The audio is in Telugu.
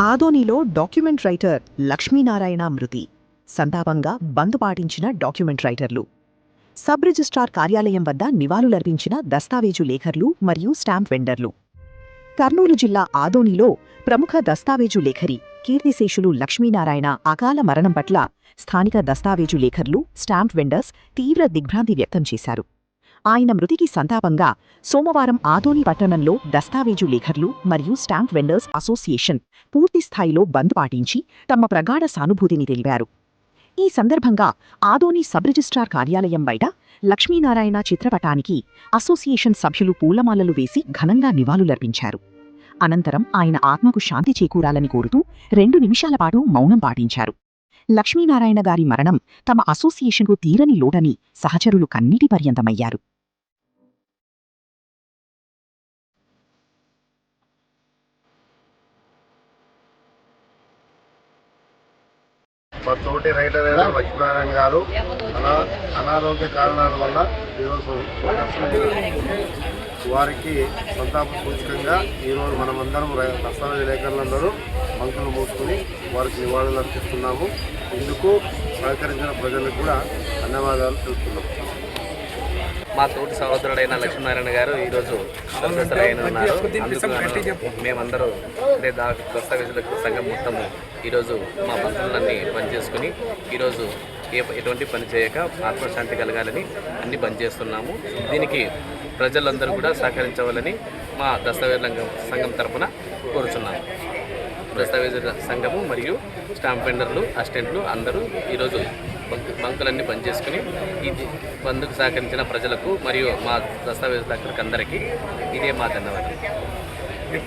ఆదోనిలో డాక్యుమెంట్ రైటర్ లక్ష్మీనారాయణ మృతి. సంతాపంగా బంద్ పాటించిన డాక్యుమెంట్ రైటర్లు. సబ్ రిజిస్ట్రార్ కార్యాలయం వద్ద నివాళులర్పించిన దస్తావేజు లేఖర్లు మరియు స్టాంప్ వెండర్లు. కర్నూలు జిల్లా ఆదోనిలో ప్రముఖ దస్తావేజు లేఖరి కీర్తిశేషులు లక్ష్మీనారాయణ అకాల మరణం పట్ల స్థానిక దస్తావేజు లేఖర్లు, స్టాంప్ వెండర్స్ తీవ్ర దిగ్భ్రాంతి వ్యక్తం చేశారు. ఆయన మృతికి సంతాపంగా సోమవారం ఆదోని పట్టణంలో దస్తావేజు లేఖర్లు మరియు స్టాంప్ వెండర్స్ అసోసియేషన్ పూర్తిస్థాయిలో బంద్ పాటించి తమ ప్రగాఢ సానుభూతిని తెలిపారు. ఈ సందర్భంగా ఆదోని సబ్ రిజిస్ట్రార్ కార్యాలయం బయట లక్ష్మీనారాయణ చిత్రపటానికి అసోసియేషన్ సభ్యులు పూలమాలలు వేసి ఘనంగా నివాళులర్పించారు. అనంతరం ఆయన ఆత్మకు శాంతి చేకూరాలని కోరుతూ 2 నిమిషాల పాటు మౌనం పాటించారు. లక్ష్మీనారాయణ గారి మరణం తమ అసోసియేషన్కు తీరని లోటని సహచరులు కన్నీటి పర్యంతమయ్యారు. మా తోటి రైటర్ అయిన లక్ష్మీనారాయణ గారు అనారోగ్య కారణాల వల్ల ఈరోజు వారికి సంతాప సూచకంగా ఈరోజు మనమందరం దస్తావేజు లేఖరులందరూ పంక్తులు మూసుకుని వారికి నివాళులు అర్పిస్తున్నాము. ఇందుకు సహకరించిన ప్రజలకు కూడా ధన్యవాదాలు తెలుపుతున్నాము. మా తోటి సహోదరుడైన లక్ష్మీనారాయణ గారు ఈరోజు ఉన్నారు. మేమందరూ అంటే దస్తావేజుల సంఘం మొత్తము ఈరోజు మా పనులన్నీ పనిచేసుకుని ఈరోజు ఎటువంటి పని చేయక ఆత్మశాంతి కలగాలని అన్ని పనిచేస్తున్నాము. దీనికి ప్రజలందరూ కూడా సహకరించవాలని మా దస్తావేజుల సంఘం తరఫున కోరుచున్నాము. దస్తావేజుల సంఘము మరియు స్టాంప్ వెండర్లు, అసిస్టెంట్లు అందరూ ఈరోజు బంకులన్నీ పనిచేసుకుని ఇది బంధుకు సహకరించిన ప్రజలకు మరియు మా దస్తావేజుదారులకు అందరికీ ఇదే మా ధన్యవాదాలు.